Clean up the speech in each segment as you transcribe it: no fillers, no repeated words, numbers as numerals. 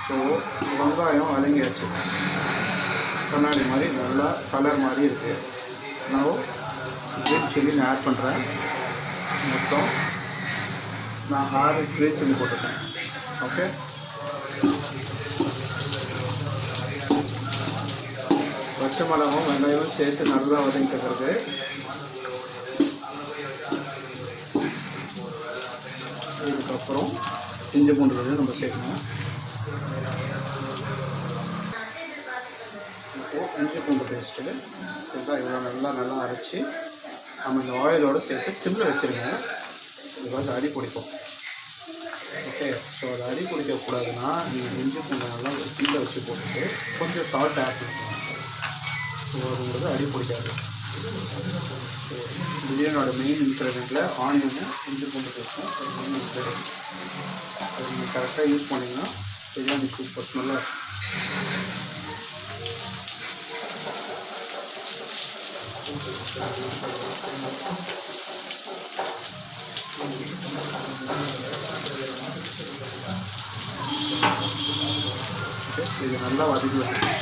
So வெங்காயம் வதங்கியாச்சு, கண்ணாடி மாதிரி நல்லா கலர் மாதிரி இருக்குது. நான் க்ரீன் சில்லி நான் ஆட் பண்ணுறேன். மொத்தம் நான் 6 க்ரீன் சில்லி போட்டிருக்கேன். ஓகே, பச்சை மிளகும் வெங்காயமும் சேர்த்து நல்லா வதங்கிட்ட பிறகு இதுக்கப்புறம் இஞ்சி பூண்டு வந்து நம்ம சேர்க்கணும். இப்போது இஞ்சி பூண்டு பேஸ்ட்டு சரிங்களா, இவ்வளோ நல்லா அரைச்சி நம்ம இந்த ஆயிலோடு சேர்த்து சிம்மில் வச்சுருங்க. பிகாஸ் அடி பிடிக்கும். ஓகே, ஸோ அது அடி பிடிக்கக்கூடாதுன்னா நீங்கள் இஞ்சி பூண்டு நல்லா சிம்மில் வச்சு போட்டுட்டு கொஞ்சம் சால்ட் ஆட் பண்ணுங்க. ஸோ அது அடி பிடிக்காது. ஸோ பிரியாணியோட மெயின் இன்க்ரீடியண்ட்டில் ஆனியனும் இஞ்சி பூண்டு பேஸ்ட்டும் ஒரு மெயின் இன்க்ரீடியன்ட். அது நீங்கள் கரெக்டாக யூஸ் பண்ணிங்கன்னா பிரியாணி சூப்பர் ஸ்மெல்லாக இருக்கும். இது நல்லா வதக்கி வச்சு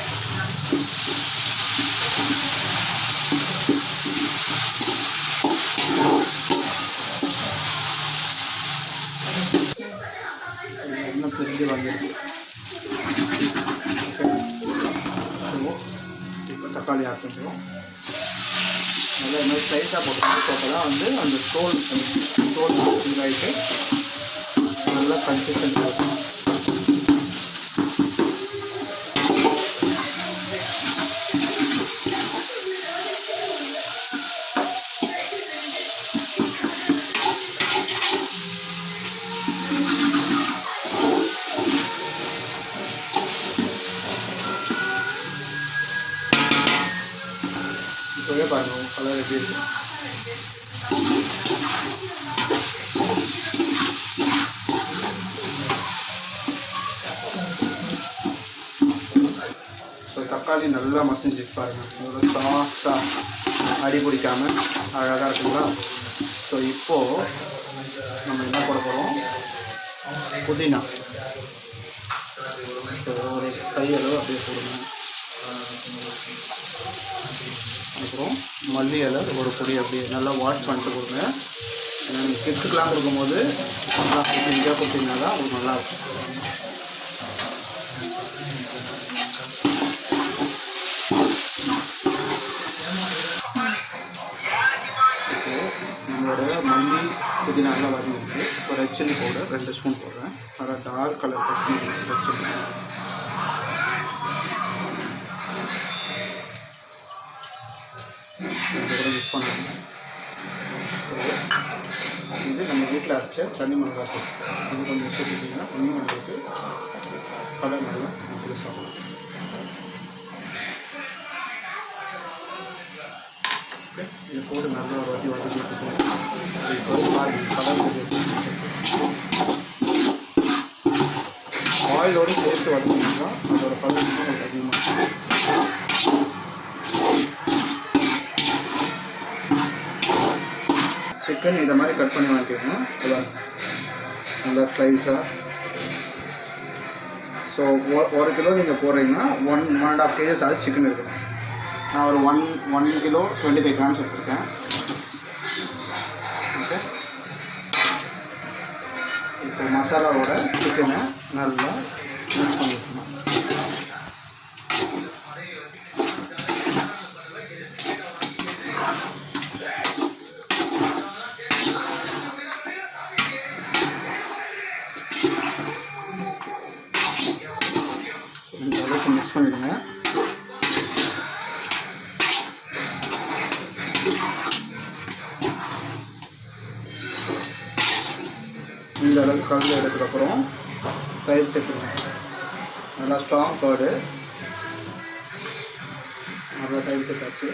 இன்னும் பிரிஞ்சு வந்துருக்கு. இப்போ தக்காளி ஆட் பண்ணுறோம். நல்லா இந்த மாதிரி ஸ்லைஸாக போட்டுக்கணும். ஸோ அப்போ தான் வந்து அந்த தோல் இதாகிட்டு நல்லா கன்சிஸ்டன்சி இருக்கும். இப்போவே பாருங்கள் கலர் எப்படி இருக்கு. ஸோ தக்காளி நல்லா மசிஞ்சு பாருங்கள், ஒரு சாஃப்டாக அடி பிடிக்காமல் அழகாக இருக்குங்களா. ஸோ இப்போது நம்ம என்ன போட போகிறோம், புதினா. ஸோ ஒரு கையளவு அப்படியே போடுங்க. அப்புறம் மல்லி இலை ஒரு பொடி அப்படியே நல்லா வாஷ் பண்ணிட்டு கொடுங்க. ஏன்னா நீங்கள் கிட்ஸுக்கெலாம் கொடுக்கும்போது நல்லா இதாக கொடுத்தீங்கன்னா தான் உங்களுக்கு நல்லாயிருக்கும். இப்போது நம்மளோட மல்லி புதினாலாம் வதங்கிட்டு ஒரு ரெட் சில்லி பவுடர் 2 ஸ்பூன் போடுறேன். நல்லா dark colour Kashmiri red chilli. Use பண்ணுவாங்க. இது நம்ம வீட்டில் அரைச்ச தனி மிளகாய் தூள். இது கொஞ்சம் சேர்த்துட்டிங்கன்னா இன்னும் உங்களுக்கு கலர் நல்லா இன்க்ரீஸ் ஆகும். ஓகே, இது போட்டு நல்லா ஒரு வாட்டி வதக்கி எடுத்துக்கோங்க. இப்போ கலர் ஆயிலோடு சேர்த்து வதக்கிங்கன்னா அதோட கலர் உங்களுக்கு அதிகமாக. சிக்கன் இதை மாதிரி கட் பண்ணி வாங்கிக்கணும். நல்லா ஸ்லைஸாக. ஸோ 1 கிலோ நீங்கள் போடுறீங்கன்னா 1.5 kgs அது சிக்கன் இருக்குது. நான் ஒரு 1 கிலோ 25 கிராம்ஸ் எடுத்துருக்கேன். ஓகே, இப்போ மசாலாவோட சிக்கனை நல்லா மிக்ஸ் பண்ணிக்கணும். இந்த அளவுக்கு மிக்ஸ் பண்ணிடுங்க. இந்த அளவுக்கு கலந்து எடுத்ததுக்கப்புறம் தயிர் சேர்த்துருங்க. நல்லா ஸ்ட்ராங் கர்டு, நல்லா தயிர் சேர்த்தாச்சு.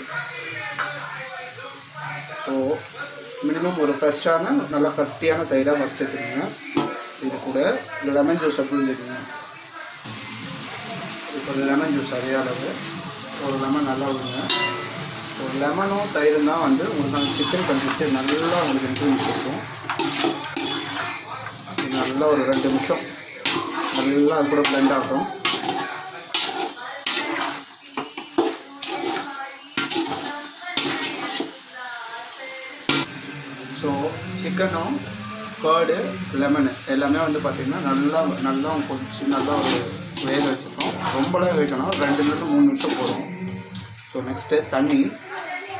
ஸோ மினிமம் ஒரு ஃப்ரெஷ்ஷான நல்லா கட்டியான தயிராக வச்சு சேர்த்துருங்க. இது கூட லெமன் ஜூஸ் புரிஞ்சுக்கோங்க. இப்போ லெமன் ஜூஸ் அதே அளவு ஒரு லெமன் நல்லா விடுங்க. ஒரு லெமனும் தயிரும் தான் வந்து உங்களுக்கு அந்த சிக்கன் கன்சிஸ்டன்சி நல்லா உங்களுக்கு இன்க்ரீஸ் இருக்கும். நல்லா ஒரு 2 நிமிஷம் நல்லா அது கூட பிளெண்ட் ஆகும். ஸோ சிக்கனும் கர்டு லெமனு எல்லாமே வந்து பார்த்திங்கன்னா நல்லா கொஞ்சம் நல்லா ஒரு வேக வச்சுருக்கோம். ரொம்பலாம் வேகணும், 2-3 நிமிஷம் போதும். ஸோ நெக்ஸ்ட்டு தண்ணி.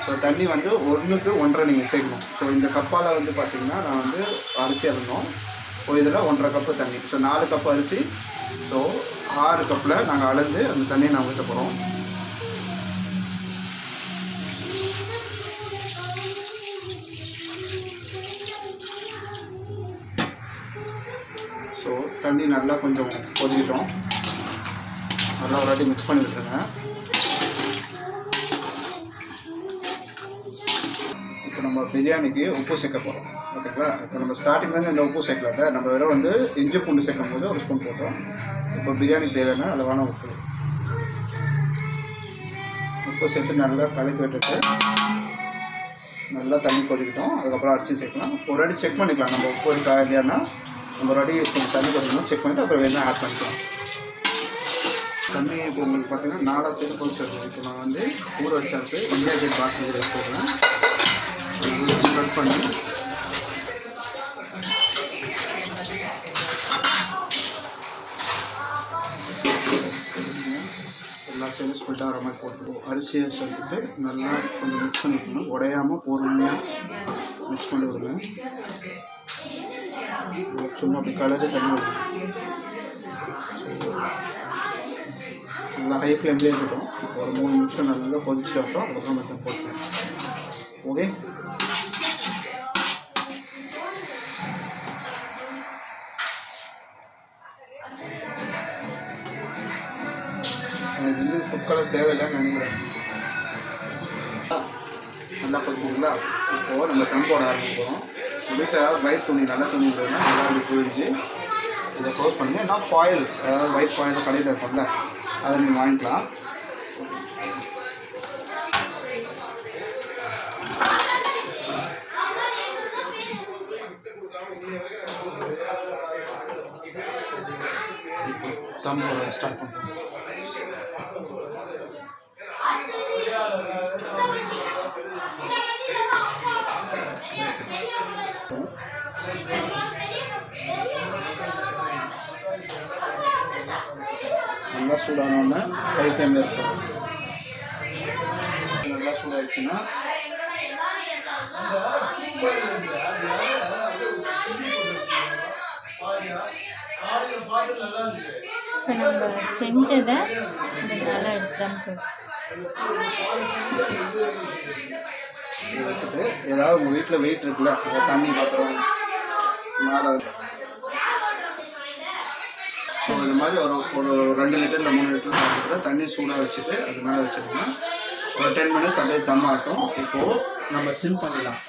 ஸோ தண்ணி வந்து 1க்கு 1.5 நீங்கள் சேர்க்கணும். ஸோ இந்த கப்பால் வந்து பார்த்திங்கன்னா நான் வந்து அரிசி அளந்தோம். ஸோ இதில் 1.5 கப்பு தண்ணி. ஸோ 4 கப்பு அரிசி. ஸோ 6 கப்பில் நாங்கள் அளந்து அந்த தண்ணியை நாங்கள் ஊற்ற போகிறோம். ஸோ தண்ணி நல்லா கொஞ்சம் கொதிக்கிட்டோம். நல்லா ஒரு வாட்டி மிக்ஸ் பண்ணி விட்டுருங்க. இப்போ நம்ம பிரியாணிக்கு உப்பு சேர்க்க போகிறோம். ஓகேங்களா? இப்போ நம்ம ஸ்டார்டிங்லேருந்து இந்த உப்பு சேர்க்கல, நம்ம வெறும் வந்து இஞ்சி பூண்டு சேர்க்கும் போது 1 ஸ்பூன் போட்டோம். இப்போ பிரியாணிக்கு தேவையான அளவான உப்பு சேர்த்து நல்லா கலக்கி விட்டுட்டு நல்லா தண்ணி கொதிக்கிட்டோம். அதுக்கப்புறம் அரிசி சேர்க்கலாம். ஒரு வாட்டி செக் பண்ணிக்கலாம் நம்ம உப்பு இருக்கா இல்லையானா. நம்ம ஒரு வாட்டி கொஞ்சம் தண்ணி கொதிக்கணும், செக் பண்ணிவிட்டு அப்புறம் வேணால் ஆட் பண்ணிக்கலாம். தண்ணி இப்போ உங்களுக்கு பார்த்தீங்கன்னா 4 சேர்த்து கொதிச்சிருக்கோம். இப்போ நான் வந்து ஊற வச்சாச்சு இந்தியா கேட் பாஸ்மதி ரைஸ் போடுறேன். ஸ்ப்ரெட் பண்ணி எல்லா சைடும் ஸ்ப்ரெட் ஆகிற மாதிரி போட்டுருவோம். அரிசியை சேர்த்துட்டு நல்லா கொஞ்சம் மிக்ஸ் பண்ணிக்கணும். உடையாமல் பொறுமையாக மிக்ஸ் பண்ணி விடுங்க. சும்மா அப்படி கலந்து தண்ணி விடுங்க. நல்லா ஹை ஃப்ளேம்லேயே இருக்கட்டும். இப்போ ஒரு 3 நிமிஷம் நல்லா கொதிச்சுட்டு அப்புறம் அதுக்கப்புறம் மெத்தட் போட்டுருக்கேன். ஓகே, எனக்கு வந்து ஃபுட் கலர் தேவையில்லைன்னு நினைக்கிறேன். நல்லா கொதிக்குங்களா? இப்போது நம்ம தம் போட ஆரம்பிப்போம். வீட்டில் ஒயிட் துணி நல்ல துணி இருந்ததுன்னா நல்லா அப்படி புழிஞ்சு இதை க்ளோஸ் பண்ணி நான் ஃபாயில், அதாவது ஒயிட் ஃபாயில் கடையில் இருக்கும்ல, அதை நீங்கள் வாங்கிக்கலாம். தம் ஸ்டார்ட் பண்ணுறோம். நல்லா சூடானோன்னா ஹை ஃப்ளேமில் இருக்கும். நல்லா சூடாகிடுச்சுன்னா இப்போ நம்ம செஞ்சதை நல்லா எடுத்துதான் வச்சுட்டு ஏதாவது உங்கள் வீட்டில் வெயிட் இருக்குல்ல, தண்ணி பாத்திரம் மேலே ஸோ இது மாதிரி ஒரு 2 லிட்டர் இல்லை 3 லிட்டர் பாத்திரத்தில் தண்ணி சூடாக வச்சுட்டு அது மேலே வச்சுருங்க. ஒரு 10 மினிட்ஸ் அப்படியே தம் ஆட்டும். இப்போது நம்ம சிம் பண்ணிடலாம்.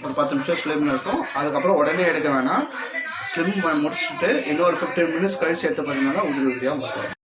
ஒரு 10 நிமிஷம் ஸ்லிம்மில் இருக்கும். அதுக்கப்புறம் உடனே எடுக்க வேணாம். ஸ்லிம் முடிச்சுட்டு இன்னொரு 15 மினிட்ஸ் கழிச்சு எடுத்து பார்த்தீங்கன்னா உதிரியாக இருக்கும்.